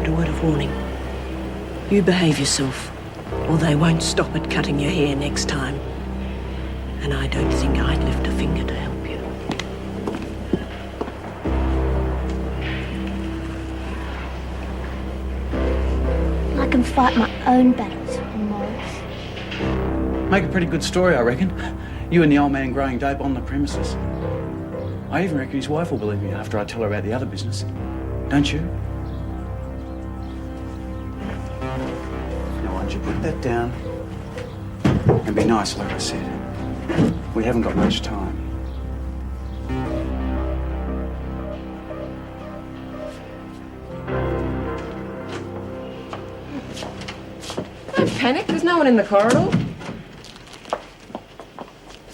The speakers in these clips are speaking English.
But a word of warning. You behave yourself, or they won't stop at cutting your hair next time. And I don't think I'd lift a finger to help you. I can fight my own battles, Morris. Make a pretty good story, I reckon. You and the old man growing dope on the premises. I even reckon his wife will believe me after I tell her about the other business. Don't you? Now, why don't you put that down and be nice, like I said. We haven't got much time. Don't panic, there's no one in the corridor.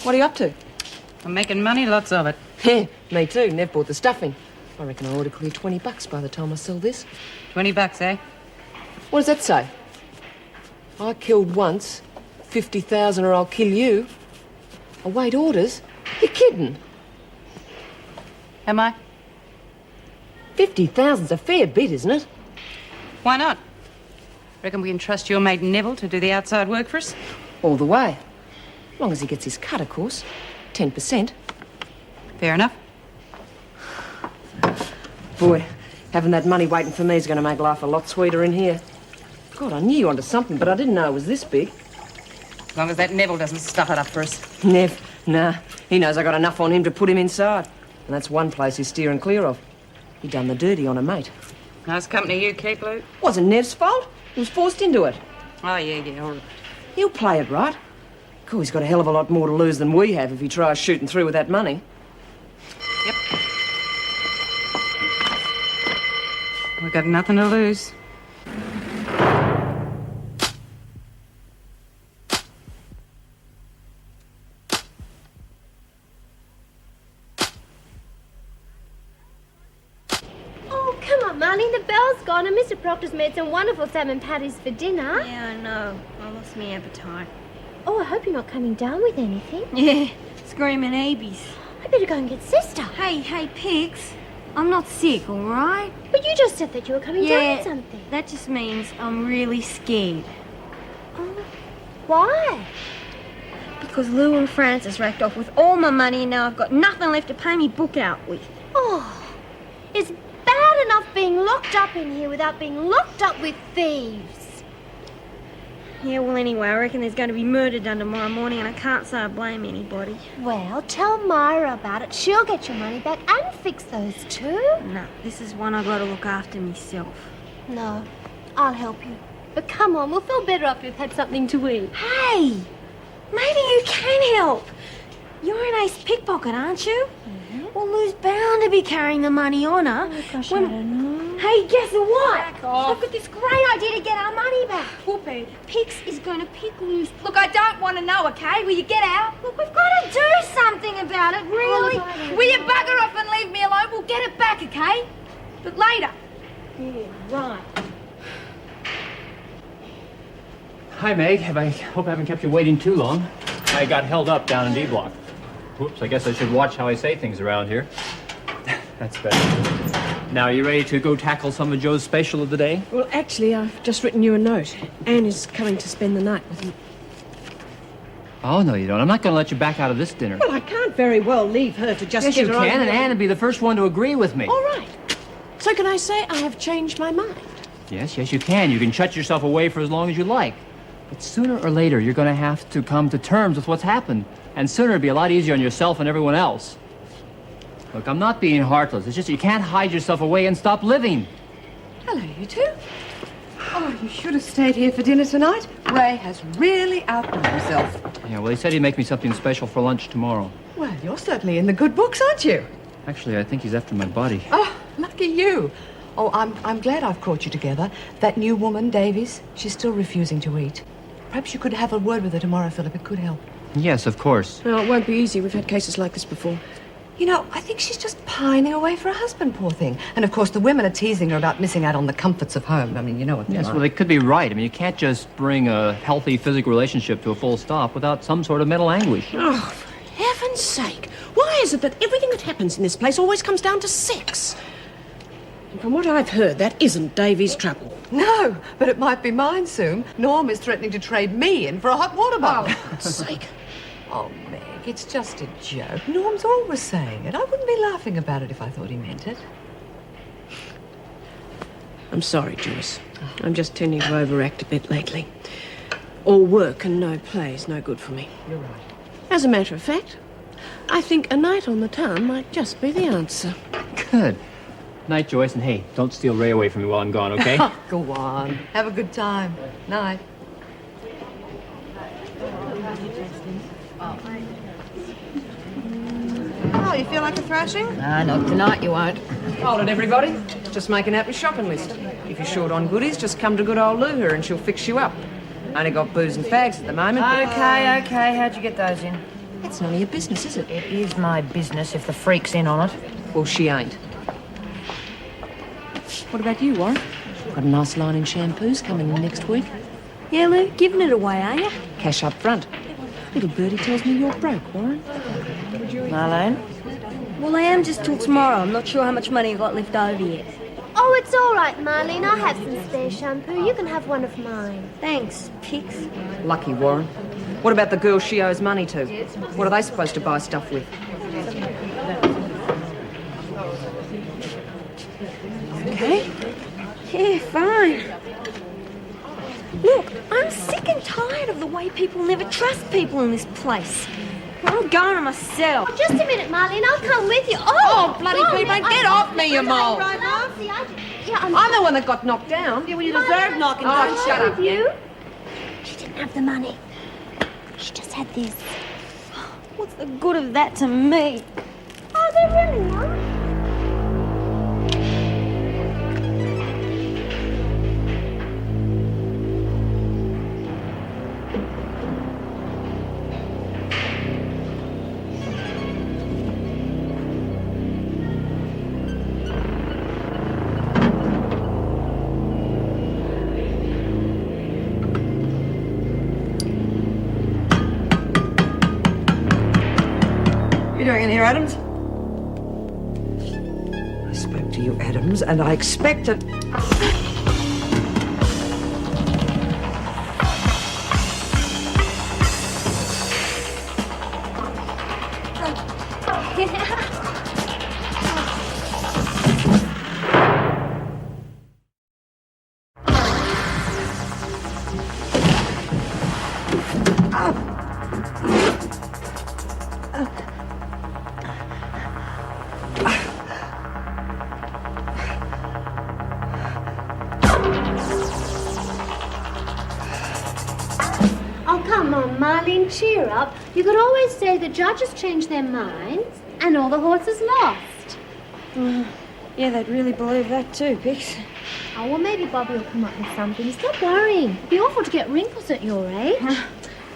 What are you up to? I'm making money, lots of it. Yeah, me too. Nev bought the stuffing. I reckon I ought to clear $20 by the time I sell this. $20, eh? What does that say? I killed once, 50,000 or I'll kill you. Await orders? You're kidding. Am I? 50,000's a fair bit, isn't it? Why not? Reckon we can trust your mate Neville to do the outside work for us? All the way. As long as he gets his cut, of course. 10%. Fair enough. Boy, having that money waiting for me is going to make life a lot sweeter in here. God, I knew you wanted something, but I didn't know it was this big. As long as that Neville doesn't stuff it up for us. Nev, nah. He knows I got enough on him to put him inside. And that's one place he's steering clear of. He done the dirty on a mate. Nice company you keep, Luke. Wasn't Nev's fault. He was forced into it. Oh, yeah, all right. He'll play it right. Cool, he's got a hell of a lot more to lose than we have if he tries shooting through with that money. Yep. We've got nothing to lose. Oh, come on, Marlene, the bell's gone and Mr. Proctor's made some wonderful salmon patties for dinner. Yeah, I know. I lost my appetite. Oh, I hope you're not coming down with anything. Yeah, screaming Abies. I better go and get Sister. Hey, Pix. I'm not sick, all right? But you just said that you were coming down with something. That just means I'm really scared. Oh, why? Because Lou and Francis racked off with all my money and now I've got nothing left to pay me book out with. Oh, it's bad enough being locked up in here without being locked up with thieves. Yeah, well, anyway, I reckon there's going to be murder done tomorrow morning and I can't say I blame anybody. Well, tell Myra about it. She'll get your money back and fix those too. No, this is one I got to look after myself. No, I'll help you. But come on, we'll feel better after we've had something to eat. Hey, maybe you can help. You're an ace pickpocket, aren't you? Mm-hmm. Well, Lou's bound to be carrying the money on her. Oh, gosh, I don't know. Hey, guess what? Back off. I've got this great idea to get our money back. Whoopee. Pix is going to pick Lou's... Look, I don't want to know, okay? Will you get out? Look, we've got to do something about it, really. Will you bugger off and leave me alone? We'll get it back, okay? But later. Yeah, right. Hi, Meg. Hope I haven't kept you waiting too long. I got held up down in D Block. Whoops, I guess I should watch how I say things around here. That's better. Now, are you ready to go tackle some of Joe's special of the day? Well, actually, I've just written you a note. Anne is coming to spend the night with you. Oh, no, you don't. I'm not going to let you back out of this dinner. Well, I can't very well leave her to just Yes, get you her on can, and her own. Anne would be the first one to agree with me. All right. So can I say I have changed my mind? Yes, you can. You can shut yourself away for as long as you like. But sooner or later, you're going to have to come to terms with what's happened. And sooner it'll be a lot easier on yourself and everyone else. Look, I'm not being heartless. It's just you can't hide yourself away and stop living. Hello, you two. Oh, you should have stayed here for dinner tonight. Ray has really outdone himself. Yeah, well, he said he'd make me something special for lunch tomorrow. Well, you're certainly in the good books, aren't you? Actually, I think he's after my body. Oh, lucky you. Oh, I'm glad I've caught you together. That new woman, Davies, she's still refusing to eat. Perhaps you could have a word with her tomorrow, Philip. It could help. Yes, of course. No, it won't be easy. We've had cases like this before. You know, I think she's just pining away for a husband, poor thing. And, of course, the women are teasing her about missing out on the comforts of home. I mean, you know what they Yes, are. well, they could be right. I mean, you can't just bring a healthy physical relationship to a full stop without some sort of mental anguish. Oh, for heaven's sake. Why is it that everything that happens in this place always comes down to sex? From what I've heard, that isn't Davy's trouble. No, but it might be mine soon. Norm is threatening to trade me in for a hot water bottle. For God's sake. Oh, Meg, it's just a joke. Norm's always saying it. I wouldn't be laughing about it if I thought he meant it. I'm sorry, Joyce. I'm just tending to overact a bit lately. All work and no play is no good for me. You're right. As a matter of fact, I think a night on the town might just be the answer. Good. Night, Joyce, and hey, don't steal Ray away from me while I'm gone, okay? Go on. Have a good time. Night. Oh, you feel like a thrashing? Ah, not tonight, you won't. Hold it, everybody. Just making out my shopping list. If you're short on goodies, just come to good old Lou here and she'll fix you up. Only got booze and fags at the moment. Okay. How'd you get those in? It's none of your business, is it? It is my business if the freak's in on it. Well, she ain't. What about you, Warren? Got a nice line in shampoos coming in next week. Yeah, Lou, giving it away, are you? Cash up front. Little birdie tells me you're broke, Warren. Marlene? Well, I am just till tomorrow. I'm not sure how much money I got left over yet. Oh, it's all right, Marlene. I have some spare shampoo. You can have one of mine. Thanks, Pix. Lucky, Warren. What about the girl she owes money to? What are they supposed to buy stuff with? Okay. Yeah, fine. Look, I'm sick and tired of the way people never trust people in this place. I'm going to myself. Oh, just a minute, Marlene. I'll come with you. Oh, bloody Peabody, get off me, you mole. I'm the one that got knocked down. Yeah, well, you deserve knocking Oh, down. shut up, you. She didn't have the money. She just had this. What's the good of that to me? Oh, they're really nice. You doing in here, Adams? I spoke to you, Adams, and I expected... Oh, come on, Marlene, cheer up. You could always say the judges changed their minds and all the horses lost. Yeah, they'd really believe that too, Pix. Oh, well, maybe Bobby will come up with something. Stop worrying. It'd be awful to get wrinkles at your age.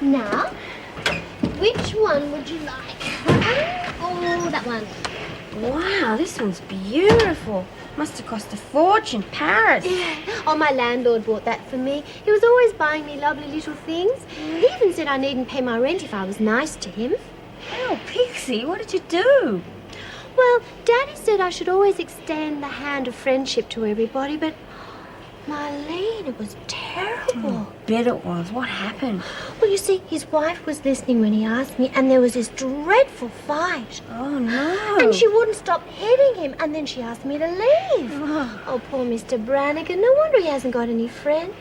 Now, which one would you like? That one or that one? Wow, this one's beautiful. Must have cost a fortune. Paris. Yeah. Oh, my landlord bought that for me. He was always buying me lovely little things. He even said I needn't pay my rent if I was nice to him. Oh, Pixie, what did you do? Well, Daddy said I should always extend the hand of friendship to everybody, but Marlene, it was terrible. Bet it was. What happened? Well, you see, his wife was listening when he asked me, and there was this dreadful fight. Oh, no. And she wouldn't stop hitting him, and then she asked me to leave. Oh, poor Mr. Brannigan. No wonder he hasn't got any friends.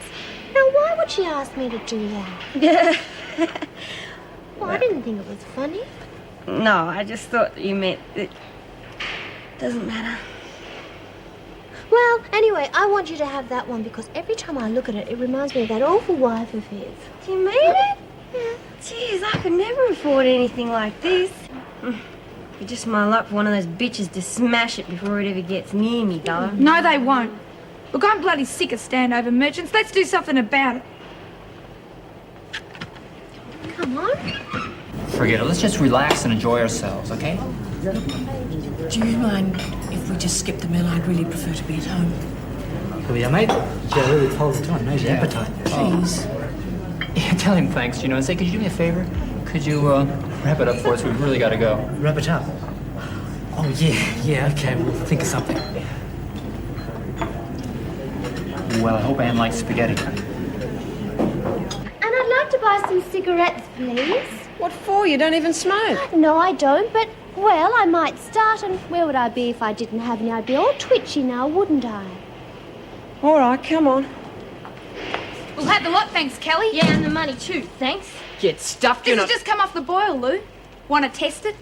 Now, why would she ask me to do that? Yeah. Well, I didn't think it was funny. No, I just thought you meant it doesn't matter. Well, anyway, I want you to have that one because every time I look at it, it reminds me of that awful wife of his. Do you mean it? Yeah. Jeez, I could never afford anything like this. It's just my luck for one of those bitches to smash it before it ever gets near me, though. No, they won't. Look, I'm bloody sick of standover merchants. Let's do something about it. Come on. Forget it. Let's just relax and enjoy ourselves, okay? Do you mind if we just skip the meal? I'd really prefer to be at home. Could be, mate. Yeah, really follows the time. Knows your appetite. Please. Yeah, tell him thanks, you know, and say, could you do me a favor? Could you wrap it up for us? We've really got to go. Wrap it up. Oh, yeah, okay. We'll think of something. well. I hope Anne likes spaghetti. And I'd like to buy some cigarettes, please. What for? You don't even smoke. No, I don't, but, well, I might start, and where would I be if I didn't have any? I'd be all twitchy now, wouldn't I? All right, come on. We'll have the lot, thanks, Kelly. Yeah, and the money too, thanks. Get stuffed This in has just come off the boil, Lou. Want to test it?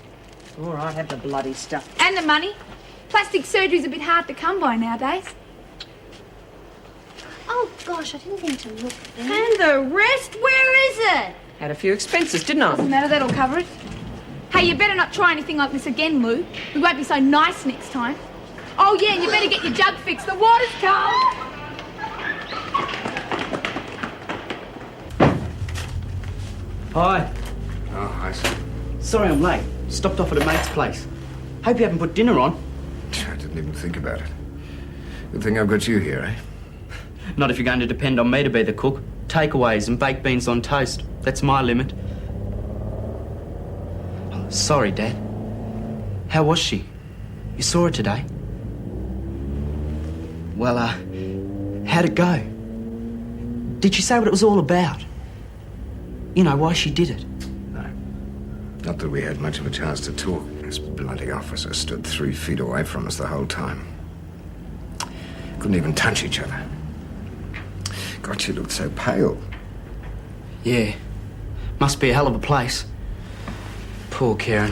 All right, have the bloody stuff. And the money. Plastic surgery's a bit hard to come by nowadays. Oh, gosh, I didn't think to look there. And the rest, where is it? Had a few expenses, didn't I? Doesn't matter, that'll cover it. Hey, you better not try anything like this again, Lou. We won't be so nice next time. Oh, yeah, and you better get your jug fixed. The water's cold. Hi. Oh, hi, sir. Sorry I'm late. Stopped off at a mate's place. Hope you haven't put dinner on. I didn't even think about it. Good thing I've got you here, eh? Not if you're going to depend on me to be the cook. Takeaways and baked beans on toast. That's my limit. Sorry, Dad. How was she? You saw her today? Well, how'd it go? Did she say what it was all about? You know, why she did it? No. Not that we had much of a chance to talk. This bloody officer stood 3 feet away from us the whole time. Couldn't even touch each other. God, she looked so pale. Yeah. Must be a hell of a place. Poor Karen.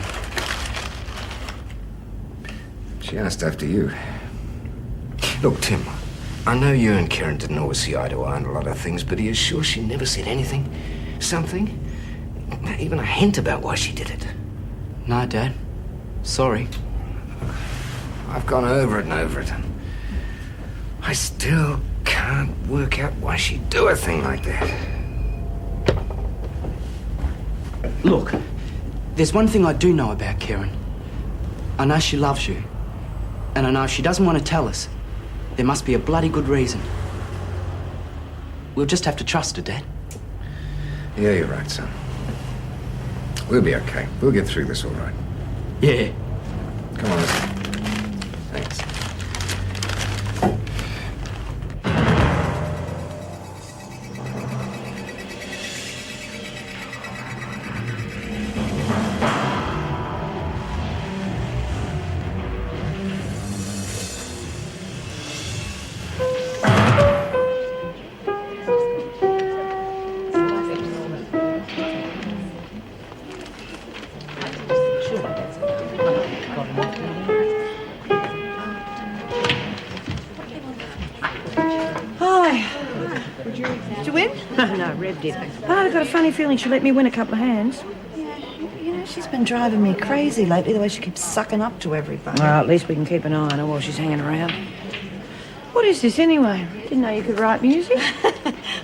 She asked after you. Look, Tim, I know you and Karen didn't always see eye to eye on a lot of things, but are you sure she never said anything? Something? Even a hint about why she did it? No, Dad. Sorry. I've gone over it and over it. I still can't work out why she'd do a thing like that. Look, there's one thing I do know about Karen. I know she loves you. And I know if she doesn't want to tell us, there must be a bloody good reason. We'll just have to trust her, Dad. Yeah, you're right, son. We'll be okay. We'll get through this all right. Yeah. Come on, listen. Thanks. Did you win? No, Reb did. I've got a funny feeling she'll let me win a couple of hands. Yeah, you know, she's been driving me crazy lately, the way she keeps sucking up to everybody. Well, at least we can keep an eye on her while she's hanging around. What is this, anyway? Didn't know you could write music.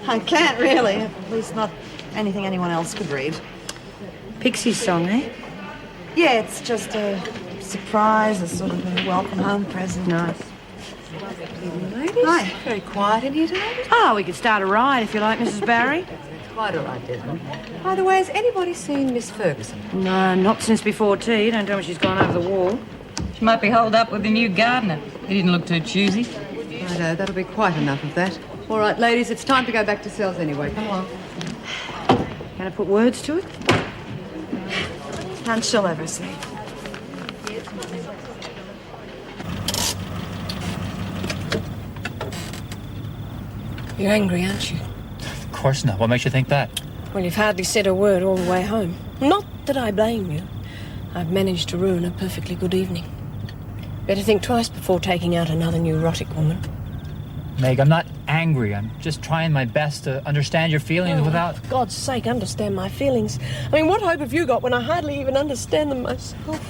I can't, really. At least not anything anyone else could read. Pixie's song, eh? Yeah, it's just a surprise, a sort of a welcome home present. Nice. Ladies, Hi. very quiet in here tonight. Oh, we could start a riot if you like, Mrs. Barry. Quite all right, Desmond. By the way, has anybody seen Miss Ferguson? No, not since before tea. Don't tell me she's gone over the wall. She might be holed up with the new gardener. He didn't look too choosy. Righto, that'll be quite enough of that. All right, ladies, it's time to go back to cells anyway. Come on. Can I put words to it? And she'll ever see. You're angry, aren't you? Of course not. What makes you think that? Well, you've hardly said a word all the way home. Not that I blame you. I've managed to ruin a perfectly good evening. Better think twice before taking out another neurotic woman. Meg, I'm not angry. I'm just trying my best to understand your feelings without... For God's sake, understand my feelings. I mean, what hope have you got when I hardly even understand them myself?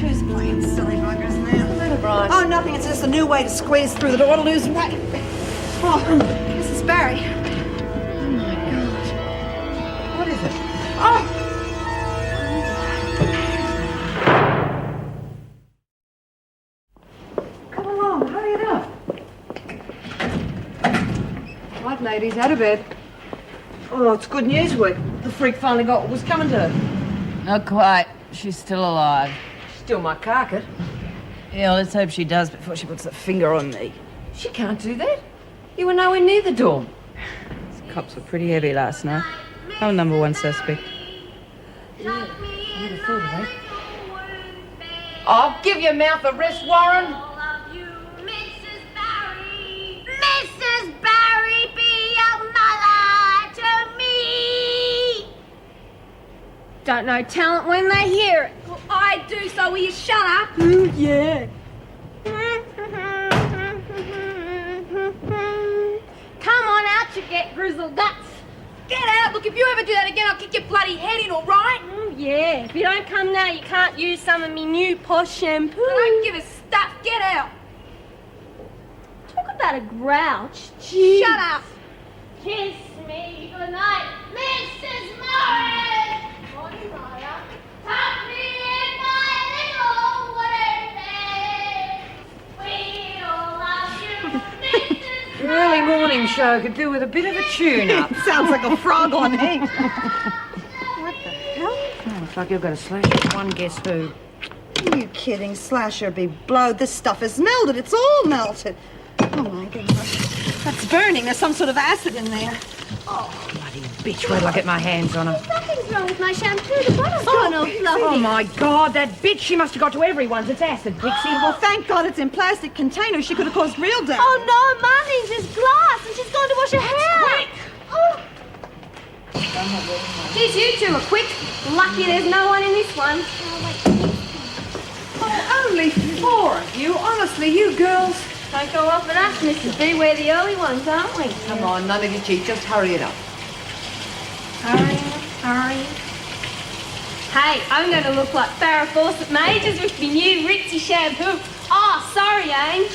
Who's playing silly buggers now? Oh, nothing. It's just a new way to squeeze through the door to lose weight. Oh, Mrs. Barry. Oh, my God. What is it? Oh! Come along. Hurry it up. Right, ladies, out of bed. Oh, it's good news week. The freak finally got what was coming to her. Not quite. She's still alive. Still my carcass. Yeah, let's hope she does before she puts the finger on me. She can't do that. You were nowhere near the door. These cops were pretty heavy last night. I'm number one suspect. Yeah, I'd have thought of that. I'll give your mouth a rest, Warren. Mrs. Barry, be a mother to me. Don't know talent when they hear it. Well, I do, so will you shut up? Ooh, yeah. Come on out, you get grizzled nuts. Get out. Look, if you ever do that again, I'll kick your bloody head in, all right? Yeah, if you don't come now, you can't use some of me new posh shampoo. I don't give a stuff. Get out. Talk about a grouch. Jeez. Shut up. Kiss me goodnight, Mrs. Morris. Morning, Maya. Tuck me in my little wedding bed. We all love you, Mrs. Early morning show could do with a bit of a tune-up. Sounds like a frog on heat. What the hell? Oh, looks like you've got a slash at one guess who. Are you kidding? Slasher be blowed. This stuff is melted. It's all melted. Oh, my goodness. That's burning. There's some sort of acid in there. Oh, bloody bitch. Wait till I get my hands on her. Nothing's wrong with my shampoo. The bottle's gone all fluffy. Oh, my God, that bitch. She must have got to everyone's. It's acid, Pixie. Well, thank God it's in plastic containers. She could have caused real damage. Oh, no, Marnie's just glass and she's gone to wash her hair. Quick! Oh. Geez, you two are quick. Lucky there's no one in this one. Oh, only 4 of you. Honestly, you girls. Don't go off at us, Mrs. B. We're the early ones, aren't we? Come on, none of you cheat. Just hurry it up. Hurry. Hey, I'm going to look like Farrah Fawcett Majors with me new ritzy shampoo. Oh, sorry, Ange.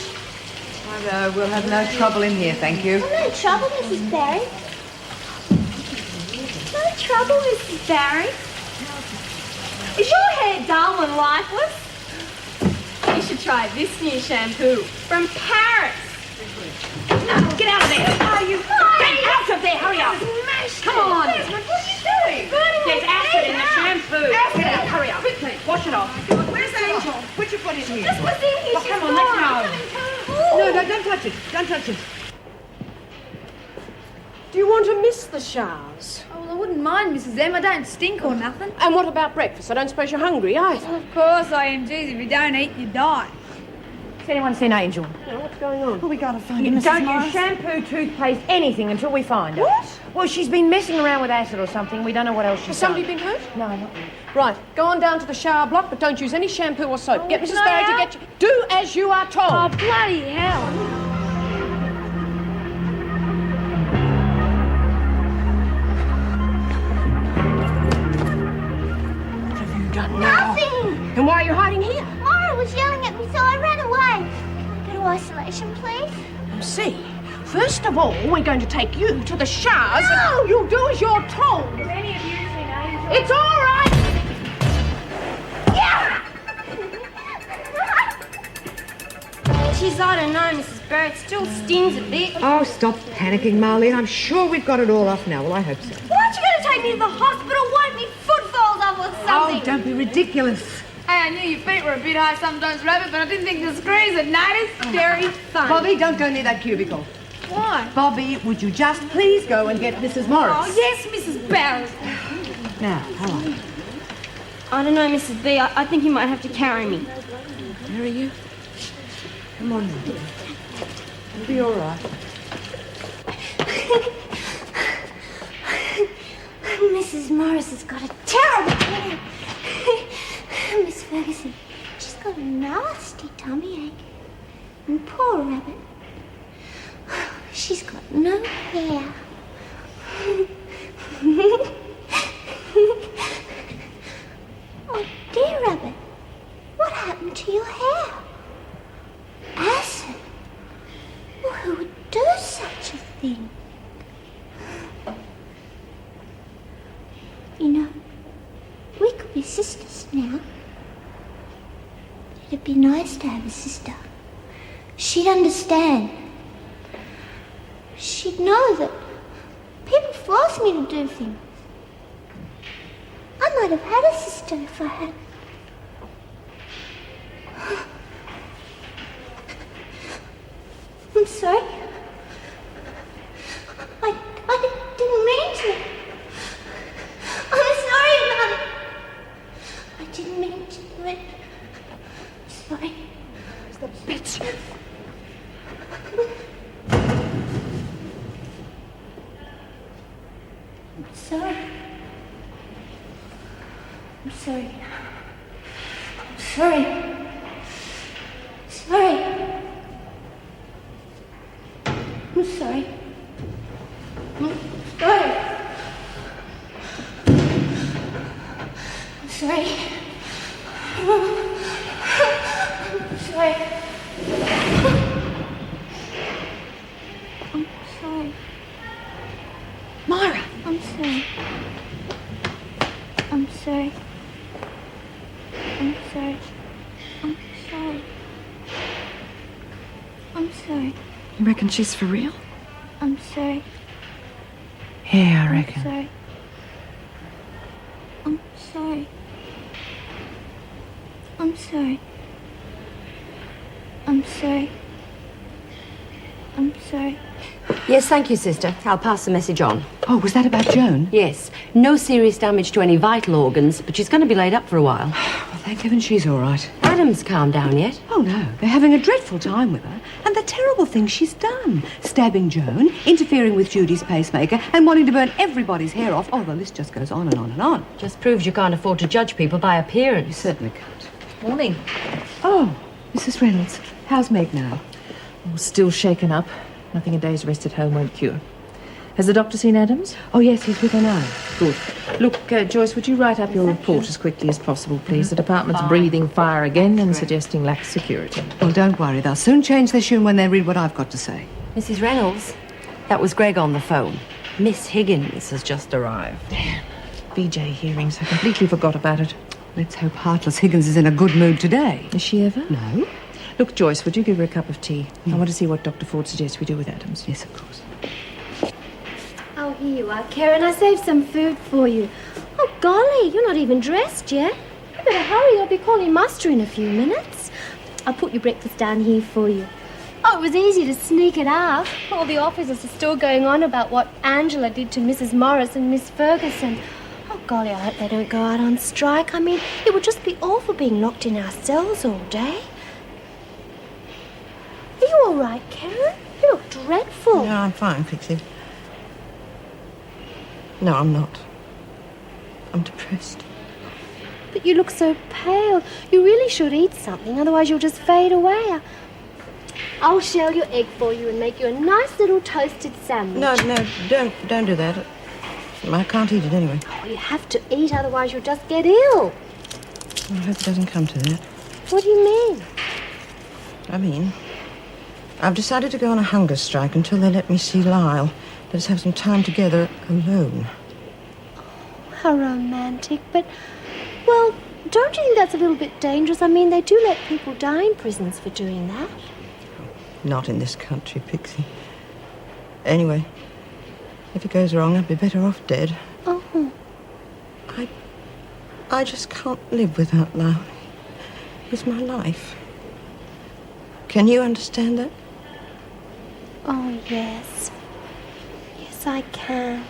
We'll have no trouble in here, thank you. Oh, no trouble, Mrs. Barry. No trouble, Mrs. Barry. Is your hair dull and lifeless? You should try this new shampoo from Paris. No, get out of there. Oh, you Get out of there, hurry up. Come on. Desmond, what are you doing? There's acid in the shampoo. Acid. Get out, hurry up. Quickly, wash it off. Where's Angel? Put your foot in here. This was in here. Oh, come on, let's go. No, don't touch it. Don't touch it. Do you want to miss the showers? Oh, well, I wouldn't mind, Mrs. M. I don't stink or nothing. And what about breakfast? I don't suppose you're hungry either. Of course I am. Geez, if you don't eat, you die. Has anyone seen Angel? No, what's going on? Oh, we gotta find her, You Mrs. don't Morris. use shampoo, toothpaste, anything until we find her. What? Well, she's been messing around with acid or something. We don't know what else she's Has somebody done. been hurt? No, not me. Right, go on down to the shower block, but don't use any shampoo or soap. Get Mrs. can I Barry to help? get you. Do as you are told. Oh, bloody hell. Nothing! Then why are you hiding here? Laura was yelling at me, so I ran away. Go to isolation, please. See, first of all, we're going to take you to the showers. No! You'll do as you're told. Have any of you seen Angel? It's all right. Yeah! Jeez, I don't know, Mrs. Barrett. Still stings a bit. Oh, stop panicking, Marlene. I'm sure we've got it all off now. Well, I hope so. Why aren't you going to take me to the hospital? Won't me foot falls off or something? Oh, don't be ridiculous. Hey, I knew your feet were a bit high sometimes, Rabbit, but I didn't think the screws would notice. Very funny. Bobby, don't go near that cubicle. Why? Bobby, would you just please go and get Mrs. Morris? Oh, yes, Mrs. Barrett. Now, how are you? I don't know, Mrs. B. I think you might have to carry me. Carry you? Come on, now. You'll be all right. Mrs. Morris has got a terrible headache. Miss Ferguson, she's got a nasty tummy ache. And poor Rabbit, she's got no hair. Oh, dear Rabbit, what happened to your hair? Acid? Well, who would do such a thing? You know, we could be sisters now. It'd be nice to have a sister. She'd understand. She'd know that people force me to do things. I might have had a sister if I had. I'm sorry. I didn't mean to. I'm sorry, Mum. I didn't mean to do it. Sorry. It's the bitch. I'm sorry. I'm sorry. I'm sorry. Sorry. I'm sorry. I'm sorry. I'm sorry. I'm sorry. I'm sorry. Myra! I'm sorry. I'm sorry. I'm sorry. I'm sorry. I'm sorry. You reckon she's for real? I'm sorry. Yeah, I reckon. I'm sorry. I'm sorry. I'm sorry. I'm sorry. I'm sorry. Yes, thank you, sister. I'll pass the message on. Oh, was that about Joan? Yes. No serious damage to any vital organs, but she's going to be laid up for a while. Well, thank heaven she's all right. Adam's calmed down yet? Oh, no. They're having a dreadful time with her. And the terrible things she's done. Stabbing Joan, interfering with Judy's pacemaker, and wanting to burn everybody's hair off. Oh, the list just goes on and on and on. Just proves you can't afford to judge people by appearance. You certainly can't. Morning. Oh, Mrs. Reynolds. How's Meg now? Oh, still shaken up. Nothing a day's rest at home won't cure. Has the doctor seen Adams? Oh, yes, he's with her now. Good. Look, Joyce, would you write up your report as quickly as possible, please? The department's breathing fire again and suggesting lax security. Well, don't worry. They'll soon change their tune when they read what I've got to say. Mrs. Reynolds, that was Greg on the phone. Miss Higgins has just arrived. Damn. BJ hearings. I completely forgot about it. Let's hope Heartless Higgins is in a good mood today. Is she ever? No. Look, Joyce, would you give her a cup of tea? I want to see what Dr. Ford suggests we do with Adams. Yes, of course. Oh, here you are, Karen. I saved some food for you. Oh, golly, you're not even dressed yet. You better hurry. I'll be calling muster in a few minutes. I'll put your breakfast down here for you. Oh, it was easy to sneak it out. All the officers are still going on about what Angela did to Mrs. Morris and Miss Ferguson. Oh, golly, I hope they don't go out on strike. I mean, it would just be awful being locked in our cells all day. Are you all right, Karen? You look dreadful. No, I'm fine, Pixie. No, I'm not. I'm depressed. But you look so pale. You really should eat something, otherwise you'll just fade away. I'll shell your egg for you and make you a nice little toasted sandwich. No, don't do that. I can't eat it anyway. Oh, you have to eat, otherwise you'll just get ill. I hope it doesn't come to that. What do you mean? I mean, I've decided to go on a hunger strike until they let me see Lyle. Let us have some time together alone. How romantic, but, well, don't you think that's a little bit dangerous? I mean, they do let people die in prisons for doing that. Not in this country, Pixie. Anyway, if it goes wrong, I'd be better off dead. Oh. I just can't live without Lyle. It's my life. Can you understand that? Oh, yes. Yes, I can.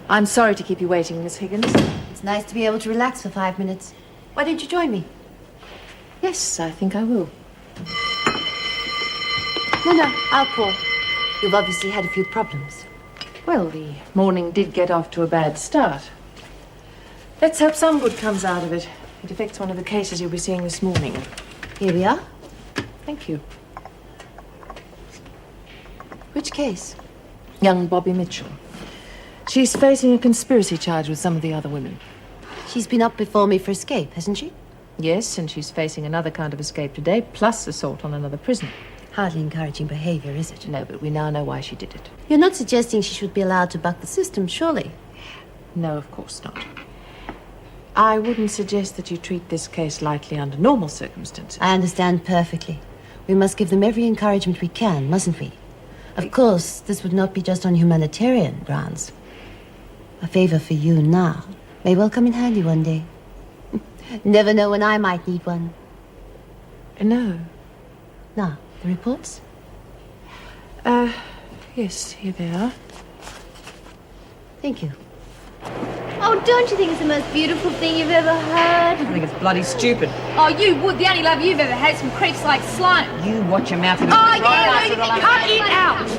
I'm sorry to keep you waiting, Miss Higgins. It's nice to be able to relax for 5 minutes. Why don't you join me? Yes, I think I will. No, I'll call. You've obviously had a few problems. Well, the morning did get off to a bad start. Let's hope some good comes out of it. It affects one of the cases you'll be seeing this morning. Here we are. Thank you. Which case? Young Bobby Mitchell. She's facing a conspiracy charge with some of the other women. She's been up before me for escape, hasn't she? Yes, and she's facing another count of escape today, plus assault on another prisoner. Hardly encouraging behavior, is it? No, but we now know why she did it. You're not suggesting she should be allowed to buck the system, surely? No, of course not. I wouldn't suggest that you treat this case lightly under normal circumstances. I understand perfectly. We must give them every encouragement we can, mustn't we? Of course, this would not be just on humanitarian grounds. A favor for you now may well come in handy one day. Never know when I might need one. No. Now, the reports? Yes, here they are. Thank you. Oh, don't you think it's the most beautiful thing you've ever heard? I think it's bloody stupid. Oh, you would. The only love you've ever had is from creeps like Sloane. You watch your mouth. Oh, yeah, no, cut it out.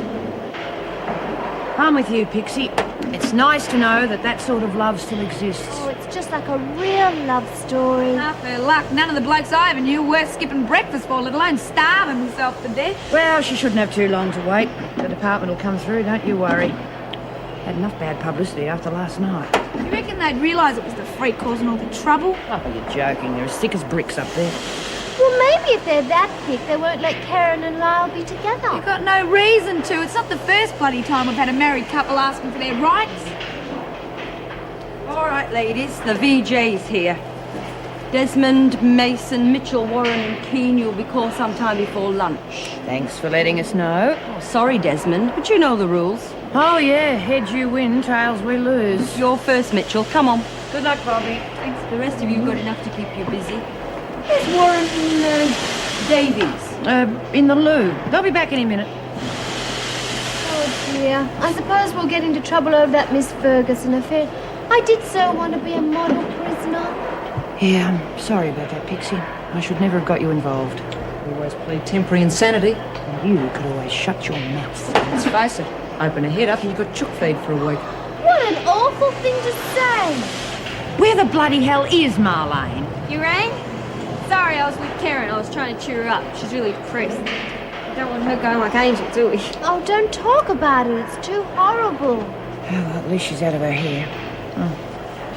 I'm with you, Pixie. It's nice to know that that sort of love still exists. Oh, it's just like a real love story. Half her luck. None of the blokes I ever knew were skipping breakfast for, let alone starving themselves to death. Well, she shouldn't have too long to wait. The department will come through, don't you worry. Had enough bad publicity after last night. You reckon they'd realise it was the freak causing all the trouble? Oh, you're joking. They're as thick as bricks up there. Well, maybe if they're that thick, they won't let Karen and Lyle be together. You've got no reason to. It's not the first bloody time we've had a married couple asking for their rights. All right, ladies, the VJ's here. Desmond, Mason, Mitchell, Warren and Keane, you'll be called sometime before lunch. Thanks for letting us know. Oh, sorry, Desmond, but you know the rules. Oh, yeah. Heads you win, tails we lose. You're first, Mitchell. Come on. Good luck, Bobby. Thanks. The rest of you got enough to keep you busy. Where's Warren and Davies? In the loo. They'll be back any minute. Oh, dear. I suppose we'll get into trouble over that Miss Ferguson affair. I did so want to be a model prisoner. Yeah, I'm sorry about that, Pixie. I should never have got you involved. We always plead temporary insanity. And you could always shut your mouth. Let's face it. Open a head up and you got chook feed for a week. What an awful thing to say. Where the bloody hell is Marlene? You rang? Sorry, I was with Karen. I was trying to cheer her up. She's really depressed. I don't want her going like Angel, do we? Oh, don't talk about it. It's too horrible. Oh, well, at least she's out of her hair. Oh,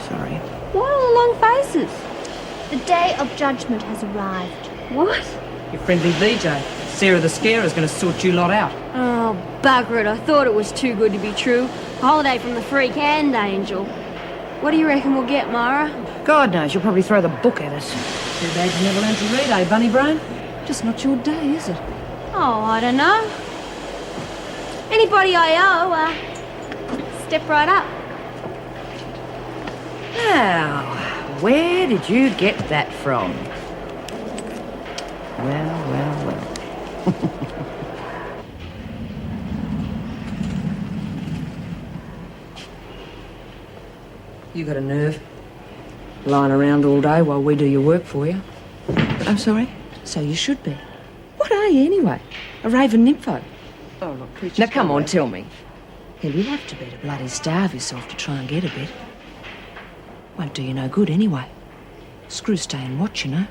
sorry. What are the long faces? The day of judgment has arrived. What? Your friendly VJ, Sarah the Scarer's going to sort you lot out. Oh, bugger it. I thought it was too good to be true. A holiday from the freak and Angel. What do you reckon we'll get, Mara? God knows, you'll probably throw the book at us. Too bad you never learned to read, eh, Bunny Brain? Just not your day, is it? Oh, I don't know. Anybody I owe, step right up. Now, where did you get that from? Well, well, well. You got a nerve. Lying around all day while we do your work for you. I'm sorry? So you should be. What are you anyway? A raven nympho? Oh, look, preacher's Now come gone on, away. tell me. Hell, you'll have to be to bloody starve yourself to try and get a bit. Won't do you no good anyway. Screw stay and watch, you know.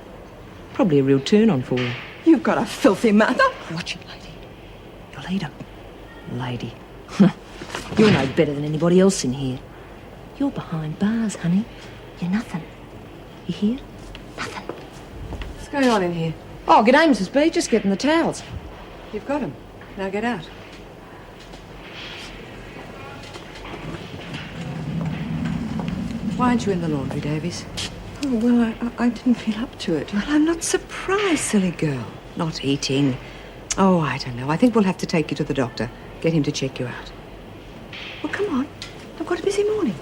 Probably a real turn-on for you. You've got a filthy mother. Watch it, lady. Your leader. Lady. You're no better than anybody else in here. You're behind bars, honey. You're nothing. You hear? Nothing. What's going on in here? Oh, g'day, Mrs. B. Just getting the towels. You've got him. Now get out. Why aren't you in the laundry, Davies? Oh, well, I didn't feel up to it. Well, I'm not surprised, silly girl. Not eating. Oh, I don't know. I think we'll have to take you to the doctor. Get him to check you out. Well, come on. I've got a busy morning.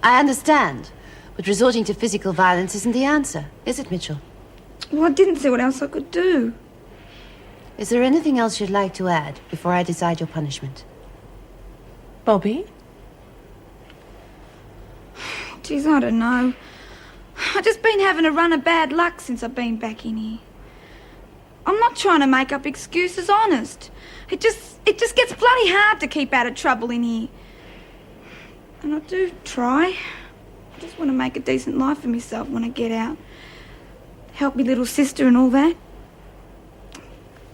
I understand, but resorting to physical violence isn't the answer, is it, Mitchell? Well, I didn't see what else I could do. Is there anything else you'd like to add before I decide your punishment? Bobby? Geez, I don't know. I've just been having a run of bad luck since I've been back in here. I'm not trying to make up excuses, honest. It just gets bloody hard to keep out of trouble in here. And I do try. I just want to make a decent life for myself when I get out. Help me little sister and all that.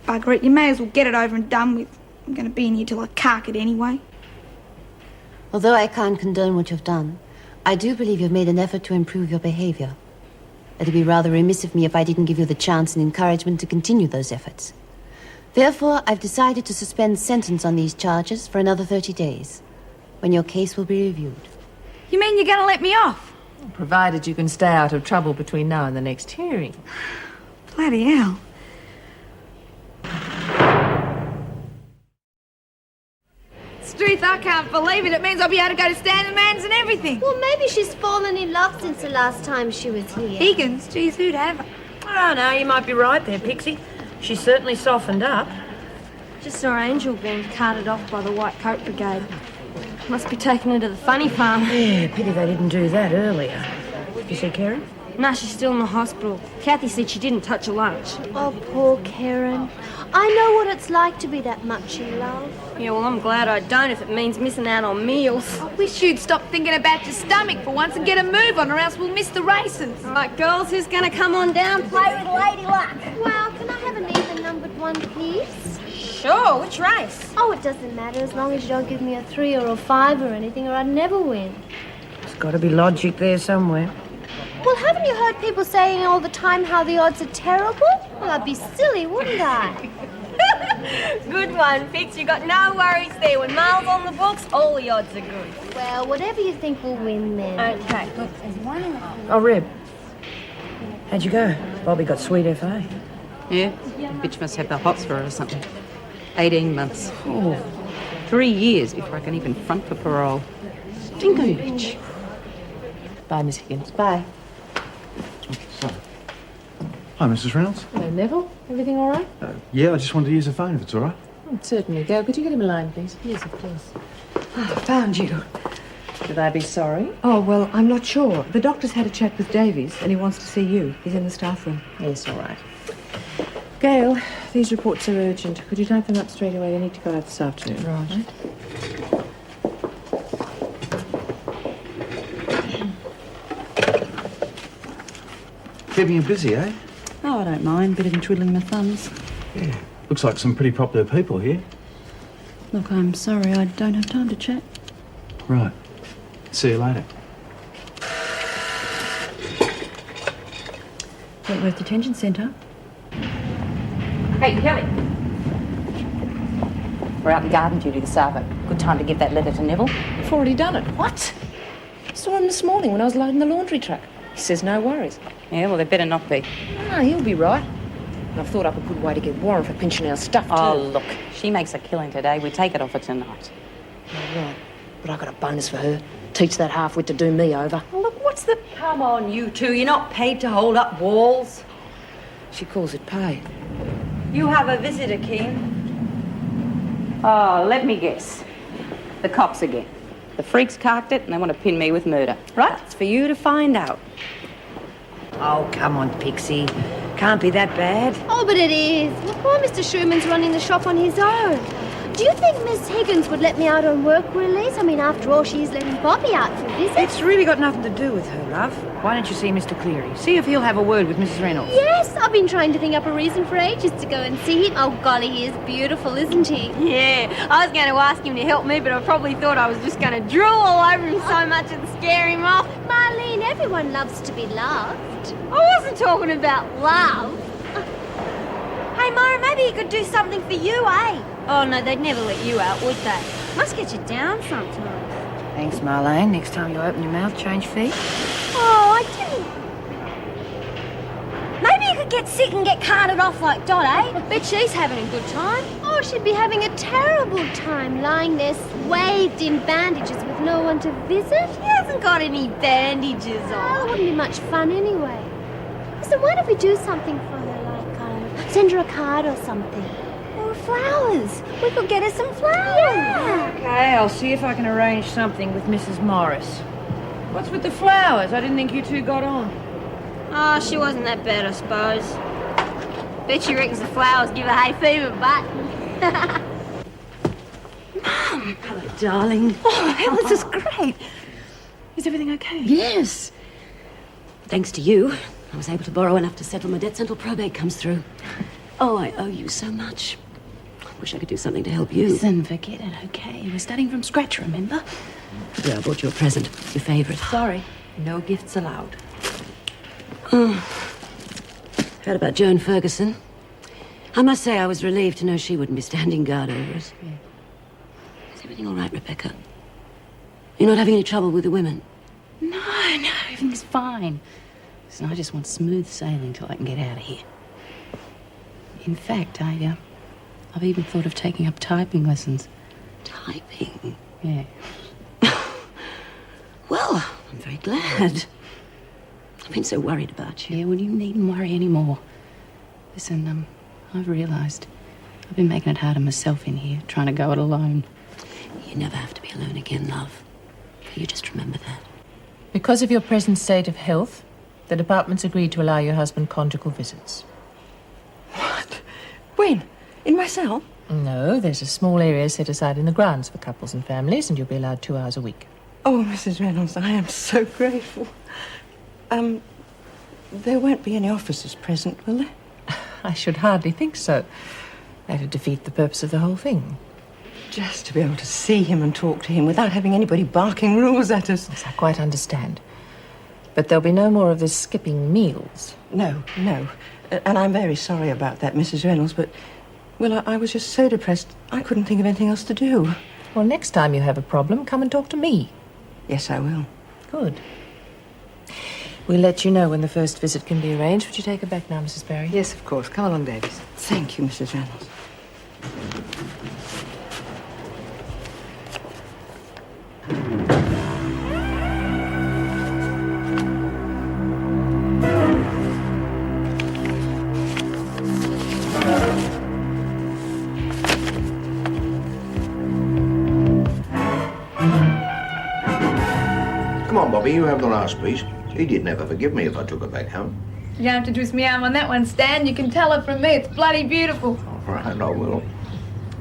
Bugger it, you may as well get it over and done with. I'm going to be in here till I cark it anyway. Although I can't condone what you've done, I do believe you've made an effort to improve your behavior. It'd be rather remiss of me if I didn't give you the chance and encouragement to continue those efforts. Therefore, I've decided to suspend sentence on these charges for another 30 days, when your case will be reviewed. You mean you're going to let me off? Provided you can stay out of trouble between now and the next hearing. Bloody hell. truth, I can't believe it. It means I'll be able to go to Stanley Man's and everything. Well, maybe she's fallen in love since the last time she was here. Higgins, geez, who'd have? Oh, no, you might be right there, Pixie. She's certainly softened up. Just saw Angel being carted off by the White Coat Brigade. Must be taking her to the funny farm. Yeah, pity they didn't do that earlier. Did you see Karen? No, she's still in the hospital. Kathy said she didn't touch her lunch. Oh, poor Karen. I know what it's like to be that much in love. Yeah, well, I'm glad I don't if it means missing out on meals. I wish you'd stop thinking about your stomach for once and get a move on, or else we'll miss the races. All right, girls, who's going to come on down and play with Lady Luck? Well, can I have an even-numbered one, please? Sure, which race? Oh, it doesn't matter as long as you don't give me a 3 or a 5 or anything, or I'd never win. There's got to be logic there somewhere. Well, haven't you heard people saying all the time how the odds are terrible? Well, I'd be silly, wouldn't I? Good one, Fix. You got no worries there. When Marl's on the books, all the odds are good. Well, whatever you think will win then. Okay, look, there's one in the... Oh, Reb. How'd you go? Bobby got sweet FA. Yeah, the bitch must have the hots for her or something. 18 months. Oh. 3 years before I can even front for parole. Stinking bitch. Bye, Miss Higgins. Bye. Hi, Mrs. Reynolds. Hello, Neville. Everything all right? Yeah, I just wanted to use the phone if it's all right. Certainly. Gail, could you get him a line, please? Yes, of course. I found you. Should I be sorry? Oh, well, I'm not sure. The doctor's had a chat with Davies and he wants to see you. He's in the staff room. Yes, all right. Gail, these reports are urgent. Could you type them up straight away? They need to go out this afternoon. Right. Keeping you busy, eh? Oh, I don't mind. Bit of twiddling my thumbs. Yeah. Looks like some pretty popular people here. Look, I'm sorry. I don't have time to chat. Right. See you later. Wentworth Detention Centre. Hey, Kelly. We're out in garden duty this hour. Good time to give that letter to Neville. I've already done it. What? I saw him this morning when I was loading the laundry truck. He says no worries. Yeah, well, there better not be. Ah, he'll be right. And I've thought up a good way to get Warren for pinching our stuff, too. Oh, look, she makes a killing today. We take it off her tonight. Oh, right. But I've got a bonus for her. Teach that half-wit to do me over. Oh, look, what's the... Come on, you two. You're not paid to hold up walls. She calls it pay. You have a visitor, Keen. Oh, let me guess. The cops again. The freaks carked it and they want to pin me with murder. Right? It's for you to find out. Oh, come on, Pixie. Can't be that bad. Oh, but it is. Look, poor Mr. Schumann's running the shop on his own. Do you think Miss Higgins would let me out on work release? I mean, after all, she's letting Bobby out for visits. It's really got nothing to do with her, love. Why don't you see Mr. Cleary? See if he'll have a word with Mrs. Reynolds. Yes, I've been trying to think up a reason for ages to go and see him. Oh, golly, he is beautiful, isn't he? Yeah, I was going to ask him to help me, but I probably thought I was just going to drool all over him so much it'd scare him off. Marlene, everyone loves to be loved. I wasn't talking about love. Hey, Myra, maybe he could do something for you, eh? Oh, no, they'd never let you out, would they? Must get you down sometimes. Thanks, Marlene. Next time you open your mouth, change feet. Oh, I didn't. Maybe you could get sick and get carted off like Dot, eh? Bet she's having a good time. Oh, she'd be having a terrible time lying there swathed in bandages with no one to visit. She hasn't got any bandages on. Oh, it wouldn't be much fun anyway. Listen, why don't we do something for her, like send her a card or something? Or flowers. We could get her some flowers. Yeah. Okay, I'll see if I can arrange something with Mrs. Morris. What's with the flowers? I didn't think you two got on. Oh, she wasn't that bad, I suppose. Bet she reckons the flowers give her hay fever, but... Mum! Hello, darling. Oh, hell, this is great. Is everything okay? Yes. Thanks to you, I was able to borrow enough to settle my debts until probate comes through. Oh, I owe you so much. I wish I could do something to help you. Listen, forget it, okay? We're starting from scratch, remember? Yeah, I bought you a present. Your favourite. Sorry, no gifts allowed. Oh. Heard about Joan Ferguson. I must say I was relieved to know she wouldn't be standing guard over us. Yeah. Is everything all right, Rebecca? You're not having any trouble with the women? No, everything's fine. Listen, I just want smooth sailing till I can get out of here. In fact, I've even thought of taking up typing lessons Typing? Yeah. Well, I'm very glad. I've been so worried about you. Yeah, well, you needn't worry anymore. Listen, I've realised I've been making it hard on myself in here, trying to go it alone. You never have to be alone again, love. You just remember that. Because of your present state of health, the department's agreed to allow your husband conjugal visits. What? When? In my cell? No, there's a small area set aside in the grounds for couples and families, and you'll be allowed 2 hours a week. Oh, Mrs. Reynolds, I am so grateful. There won't be any officers present, will there? I should hardly think so. That'd defeat the purpose of the whole thing. Just to be able to see him and talk to him without having anybody barking rules at us. Yes, I quite understand. But there'll be no more of this skipping meals. No. And I'm very sorry about that, Mrs. Reynolds, but, well, I was just so depressed, I couldn't think of anything else to do. Well, next time you have a problem, come and talk to me. Yes, I will. Good. We'll let you know when the first visit can be arranged. Would you take her back now, Mrs. Barry? Yes, of course. Come along, Davis. Thank you, Mrs. Reynolds. Come on, Bobby, you have the last piece. Edie'd never forgive me if I took her back home. You don't have to twist me arm on that one, Stan. You can tell her from me. It's bloody beautiful. All right, I will.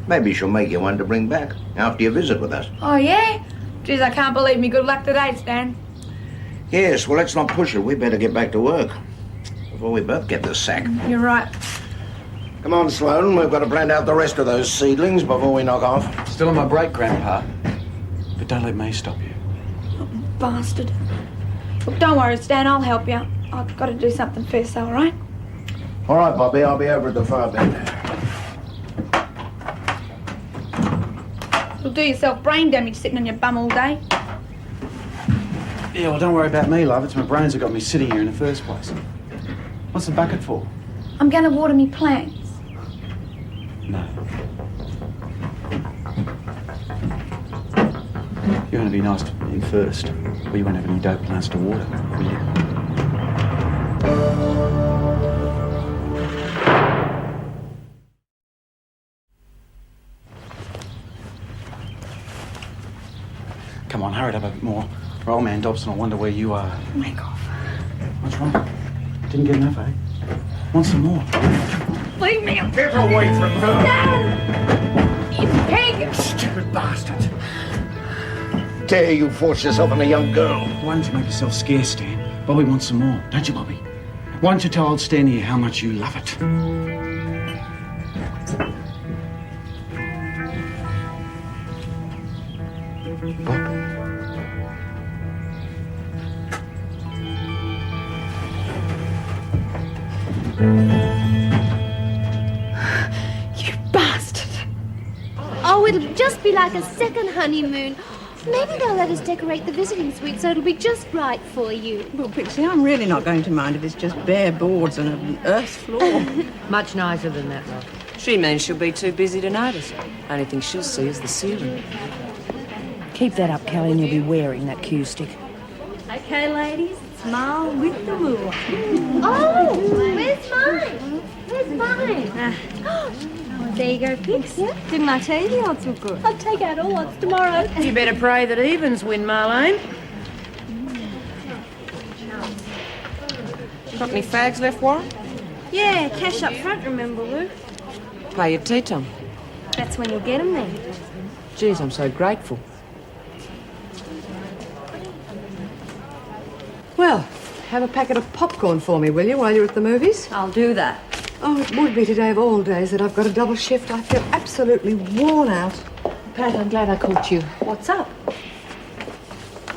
Maybe she'll make you one to bring back after your visit with us. Oh, yeah? Geez, I can't believe me good luck today, Stan. Yes, well, let's not push it. We better get back to work before we both get the sack. You're right. Come on, Sloan. We've got to plant out the rest of those seedlings before we knock off. Still on my break, Grandpa. But don't let me stop you. Bastard. Look, don't worry, Stan. I'll help you. I've got to do something first, though, all right? All right, Bobby. I'll be over at the far end. You'll do yourself brain damage sitting on your bum all day. Yeah, well, don't worry about me, love. It's my brains that got me sitting here in the first place. What's the bucket for? I'm going to water me plants. No. You're going to be nice to me first, or you won't have any dope plants to water, will you? Come on, hurry it up a bit more. Or old man Dobson will wonder where you are. Make off. What's wrong? Didn't get enough, eh? Want some more? Leave me alone. Get away from her. No! You pig! Stupid bastard. Dare you force yourself on a young girl? Why don't you make yourself scarce, Stan? Bobby wants some more, don't you, Bobby? Why don't you tell old Stan here how much you love it? You bastard! Oh, it'll just be like a second honeymoon. Maybe they'll let us decorate the visiting suite so it'll be just right for you. Well, Pixie, I'm really not going to mind if it's just bare boards and an earth floor. Much nicer than that, love. She means she'll be too busy to notice. Only thing she'll see is the ceiling. Keep that up, Kelly, and you'll be wearing that cue stick. Okay, ladies, smile with the moon. Oh, where's mine? Where's mine? Oh, there you go, Pix. Yeah? Didn't I tell you the odds were good? I'll take out all odds tomorrow. You better pray that evens win, Marlene. Got any fags left, Warren? Yeah, cash up front, remember, Lou? Pay your tea, Tom. That's when you'll get them then. Geez, I'm so grateful. Well, have a packet of popcorn for me, will you, while you're at the movies? I'll do that. Oh, it would be today of all days that I've got a double shift. I feel absolutely worn out. Pat, I'm glad I caught you. What's up?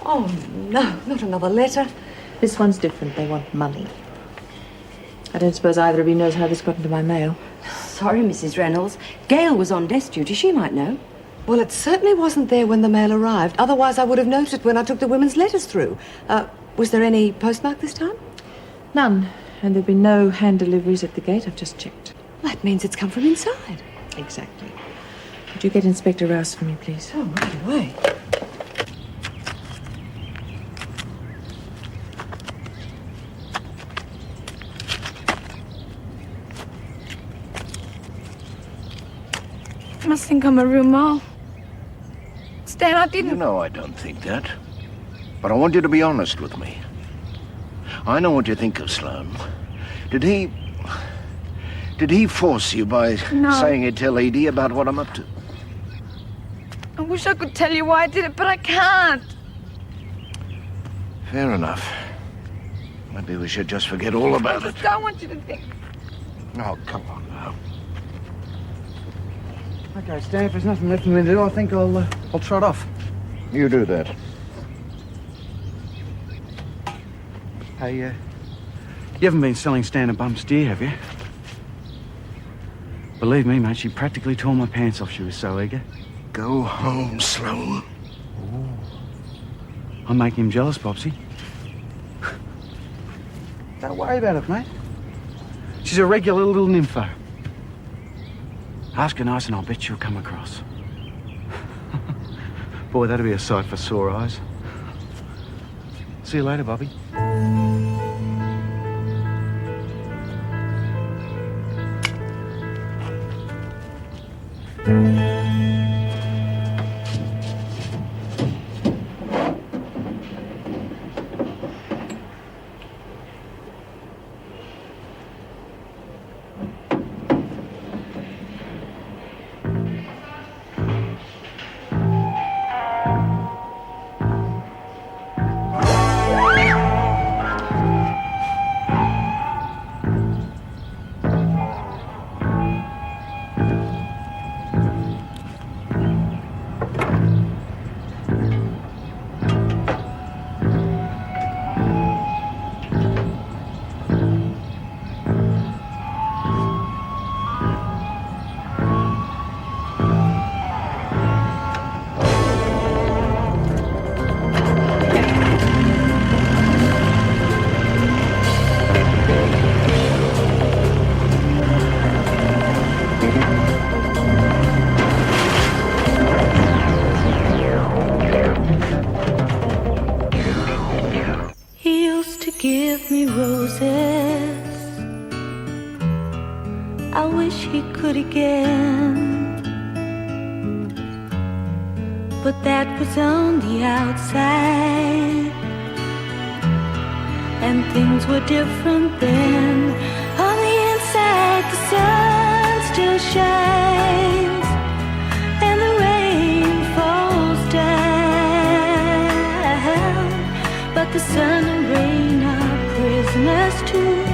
Oh, no, not another letter. This one's different. They want money. I don't suppose either of you knows how this got into my mail. Sorry, Mrs. Reynolds. Gail was on desk duty. She might know. Well, it certainly wasn't there when the mail arrived. Otherwise, I would have noticed it when I took the women's letters through. Was there any postmark this time? None. And there've been no hand deliveries at the gate. I've just checked. That means it's come from inside. Exactly. Would you get Inspector Rouse for me, please? Oh, right away. You must think I'm a real mole. Stan, I didn't... You know I don't think that. But I want you to be honest with me. I know what you think of Sloane. Did he force you by saying he'd tell Edie about what I'm up to? I wish I could tell you why I did it, but I can't. Fair enough. Maybe we should just forget all about it. I don't want you to think. Oh, come on now. Okay, Stan, if there's nothing left for me to do, I think I'll trot off. You do that. Hey, you haven't been selling Stan a bum steer, have you? Believe me, mate, she practically tore my pants off. She was so eager. Go home, Sloane. I'm making him jealous, Popsy. Don't worry about it, mate. She's a regular little nympho. Ask her nice and I'll bet she'll come across. Boy, that'll be a sight for sore eyes. See you later, Bobby. Give me roses. I wish he could again, but that was on the outside, and things were different then. On the inside, the sun still shines, and the rain falls down, but the sun and rain are prisoners too.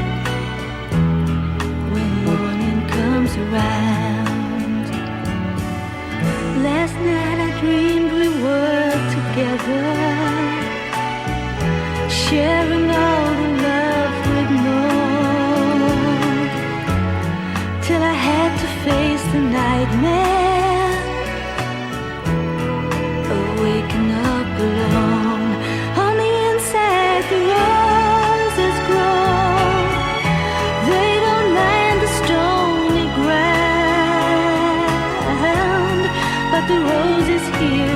When morning comes around, last night I dreamed we were together, sharing all the love we'd known, till I had to face the nightmare of waking up alone. On the inside, the roses grow. They don't mind the stony ground, but the rose is here